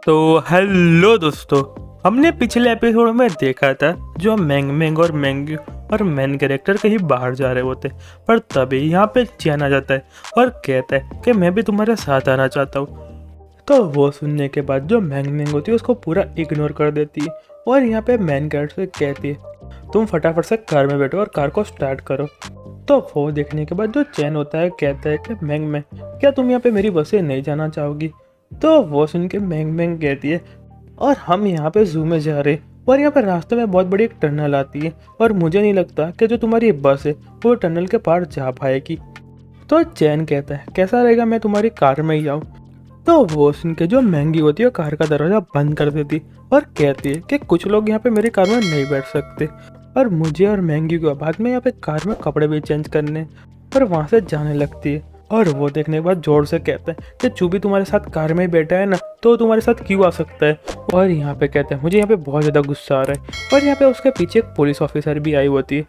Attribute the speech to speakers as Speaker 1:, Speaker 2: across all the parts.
Speaker 1: तो हेलो दोस्तों, हमने पिछले एपिसोड में देखा था जो मैंग मैंग और मैंग्यू और मेन कैरेक्टर कहीं बाहर जा रहे होते, पर तभी यहाँ पे चैन आ जाता है और कहता है कि मैं भी तुम्हारे साथ आना चाहता हूँ। तो वो सुनने के बाद जो मैंग मैंग होती है उसको पूरा इग्नोर कर देती है और यहाँ पे मेन कैरेक्टर से कहती है तुम फटाफट से कार में बैठो और कार को स्टार्ट करो। तो वो देखने के बाद जो चैन होता है कहता है कि मैंग मैंग क्या तुम यहाँ पे मेरी बस से नहीं जाना चाहोगी। तो वो सुन के मैंग मैंग कहती है और हम यहाँ पे जू में जा रहे हैं और यहाँ पे रास्ते में बहुत बड़ी एक टनल आती है और मुझे नहीं लगता कि जो तुम्हारी बस है वो टनल के पार जा पाएगी। तो चैन कहता है कैसा रहेगा मैं तुम्हारी कार में ही आऊँ। तो वो सुन के जो महंगी होती है वो कार का दरवाज़ा बंद कर देती और कहती है कि कुछ लोग यहाँ पे मेरी कार में नहीं बैठ सकते और मुझे और महंगी को बाद में यहाँ पे कार में कपड़े भी चेंज करने और वहाँ से जाने लगती है। और वो देखने के बाद जोर से कहते हैं कि चूबी तुम्हारे साथ कार में ही बैठा है ना, तो तुम्हारे साथ क्यों आ सकता है। और यहाँ पे कहते हैं मुझे यहाँ पे बहुत ज़्यादा गुस्सा आ रहा है और यहाँ पे उसके पीछे एक पुलिस ऑफिसर भी आई होती है।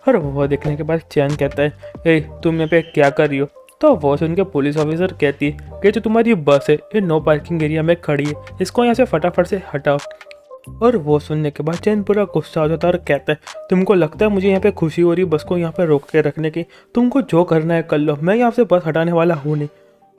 Speaker 1: और वो देखने के बाद चैन कहता है ए तुम यहाँ पे क्या कर रही हो। तो वो सुन के पुलिस ऑफिसर कहती है कि जो तुम्हारी बस है ये नो पार्किंग एरिया में खड़ी है, इसको यहाँ से फटाफट से हटाओ। और वो सुनने के बाद चैन पूरा गुस्सा हो जाता है और कहता है तुमको लगता है मुझे यहाँ पे खुशी हो रही बस को यहाँ पे रोक के रखने की, तुमको जो करना है कर लो, मैं यहाँ से बस हटाने वाला हूँ नहीं।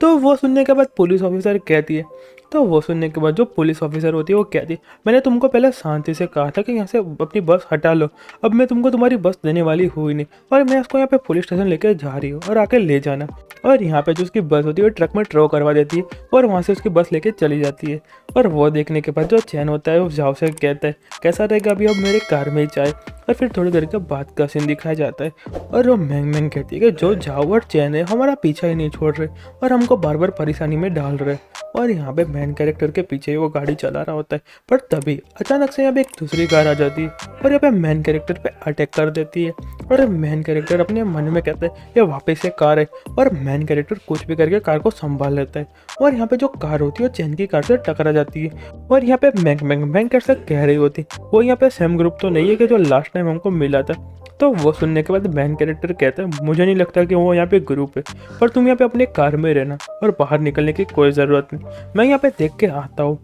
Speaker 1: तो वो सुनने के बाद पुलिस ऑफिसर कहती है तो वो सुनने के बाद जो पुलिस ऑफिसर होती है वो कहती है मैंने तुमको पहले शांति से कहा था कि यहाँ से अपनी बस हटा लो, अब मैं तुमको तुम्हारी बस देने वाली हुई नहीं और मैं उसको यहाँ पे पुलिस स्टेशन लेकर जा रही हूँ और आके ले जाना। और यहाँ पे जो उसकी बस होती है वो ट्रक में ट्रो करवा देती है और वहाँ से उसकी बस लेके चली जाती है। और वो देखने के बाद जो चैन होता है वो जाओ से कहता है कैसा रहेगा अभी अब मेरे कार में ही चाय। और फिर थोड़ी देर के बाद का सीन दिखाया जाता है और वो मैंग मैंग कहती है कि जो जाओ और चैन है हमारा पीछा ही नहीं छोड़ रहे और हमको बार बार परेशानी में डाल रहे। और यहाँ पे मेन कैरेक्टर के पीछे ही वो गाड़ी चला रहा होता है, पर तभी अचानक से यहाँ पे एक दूसरी कार आ जाती है और यहाँ पे मेन कैरेक्टर पे अटैक कर देती है। और मेन कैरेक्टर अपने मन में कहता है ये वापस से कार है और मेन कैरेक्टर कुछ भी करके कार को संभाल लेता है। और यहाँ पे जो कार होती है वो चैन की कार से टकरा जाती है और यहाँ पे मैंग कैसे कह रही होती वो यहाँ पे सेम ग्रुप तो नहीं है कि जो लास्ट टाइम हमको मिला था। तो वो सुनने के बाद मेन कैरेक्टर कहता है मुझे नहीं लगता कि वो यहाँ पे ग्रुप है, पर तुम यहाँ पे अपने कार में रहना और बाहर निकलने की कोई ज़रूरत नहीं, मैं यहाँ पे देख के आता हूँ।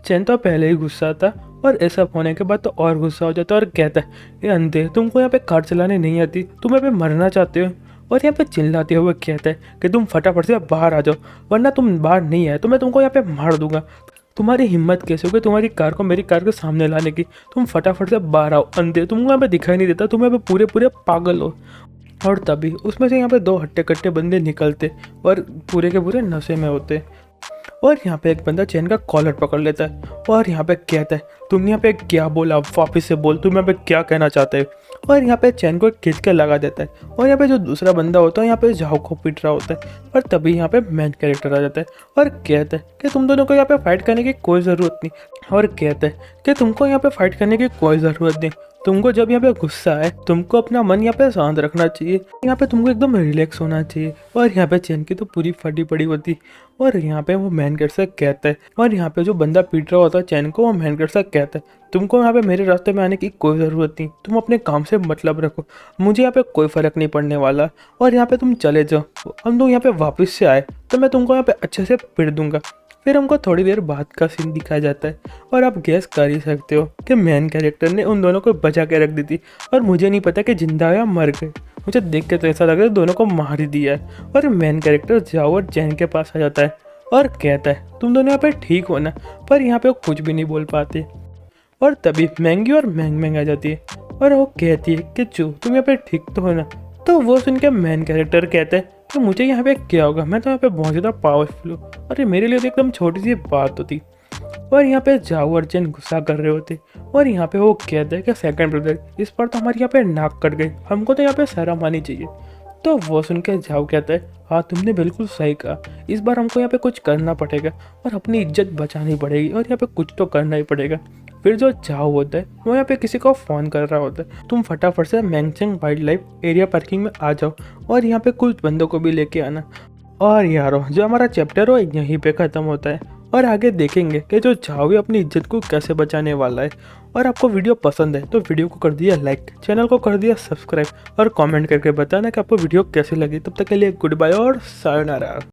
Speaker 1: चैन तो पहले ही गुस्सा था और ऐसा होने के बाद तो और गुस्सा हो जाता है और कहता है ये अंधे तुमको यहाँ पे कार चलाने नहीं आती, तुम यहाँ पे मरना चाहते हो। और यहाँ पे चिल्लाते हुए कहता है कि तुम फटाफट से बाहर आ जाओ वरना तुम बाहर नहीं आए तो मैं तुमको यहाँ पे मार दूंगा। तुम्हारी हिम्मत कैसे होगी तुम्हारी कार को मेरी कार के सामने लाने की, तुम फटाफट से बाहर आओ अंधे, तुमको यहाँ पे दिखाई नहीं देता, तुम यहाँ पे पूरे पूरे पागल हो। और तभी उसमें से यहाँ पे दो हट्टे कट्टे बंदे निकलते और पूरे के पूरे नशे में होते और यहाँ पे एक बंदा चैन का कॉलर पकड़ लेता है और यहाँ पे कहता है तुम यहाँ पे क्या बोला, वापिस से बोल तुम यहाँ पे क्या कहना चाहते हो। और यहाँ पे चैन को खींच के लगा देता है और यहाँ पे जो दूसरा बंदा होता है यहाँ पे जाओ को पीट रहा होता है। और तभी यहाँ पे मेन कैरेक्टर आ जाता है और कहता है कि तुम दोनों को यहाँ पे फाइट करने की कोई ज़रूरत नहीं। और कहता है कि तुमको यहाँ पे फाइट करने की कोई ज़रूरत नहीं, तुमको जब यहाँ पे गुस्सा है तुमको अपना मन यहाँ पे शांत रखना चाहिए, यहाँ पे तुमको एकदम रिलैक्स होना चाहिए। और यहाँ पे चैन की तो पूरी फटी पड़ी होती और यहाँ पे वो मैन कैरेक्टर से कहता है और यहाँ पे जो बंदा पीट रहा होता है चैन को वो मैन कैरेक्टर से कहता है तुमको यहाँ पे मेरे रास्ते में आने की कोई ज़रूरत नहीं, तुम अपने काम से मतलब रखो, मुझे यहाँ पे कोई फ़र्क नहीं पड़ने वाला और यहाँ पे तुम चले जाओ। हम लोग यहाँ पे वापस से आए तो मैं तुमको यहाँ पे अच्छे से पीट दूंगा। फिर हमको थोड़ी देर बाद का सीन दिखाया जाता है और आप गैस कर ही सकते हो कि मेन कैरेक्टर ने उन दोनों को बचा के रख दी थी और मुझे नहीं पता कि जिंदा या मर गए, मुझे देख के तो ऐसा लग रहा है दोनों को मार ही दिया है। और मेन कैरेक्टर जाओ और चैन के पास आ जाता है और कहता है तुम दोनों यहाँ पे ठीक हो ना, पर यहाँ पे वो कुछ भी नहीं बोल पाते। और तभी मैंगी और मैंग मैंग आ जाती है और वो कहती है कि चू तुम यहाँ पे ठीक तो हो ना। तो वो सुन के मेन कैरेक्टर कहते हैं तो मुझे यहाँ पे क्या होगा, मैं तो यहाँ पे बहुत ज़्यादा पावरफुल हूँ, अरे मेरे लिए तो एकदम छोटी सी बात होती। और यहाँ पे जाओ और चैन गुस्सा कर रहे होते और यहाँ पे वो कहते हैं कि सेकंड ब्रदर इस पर तो हमारी यहाँ पे नाक कट गई, हमको तो यहाँ पे शर्म आनी चाहिए। तो वो सुन के जाओ कहता है हाँ तुमने बिल्कुल सही कहा, इस बार हमको यहाँ पे कुछ करना पड़ेगा और अपनी इज्जत बचानी पड़ेगी और यहाँ पे कुछ तो करना ही पड़ेगा। फिर जो जाओ होता है वो यहाँ पे किसी को फ़ोन कर रहा होता है तुम फटाफट से मैंगचेंग वाइल्ड लाइफ एरिया पार्किंग में आ जाओ और यहाँ पे कुछ बंदों को भी लेके आना। और यारो जो हमारा चैप्टर हो यहीं पे ख़त्म होता है और आगे देखेंगे कि जो जाओ अपनी इज्जत को कैसे बचाने वाला है। और आपको वीडियो पसंद है तो वीडियो को कर दिया लाइक, चैनल को कर दिया सब्सक्राइब और कमेंट करके बताना कि आपको वीडियो कैसी लगी। तब तक के लिए गुड बाय और सायोनारा।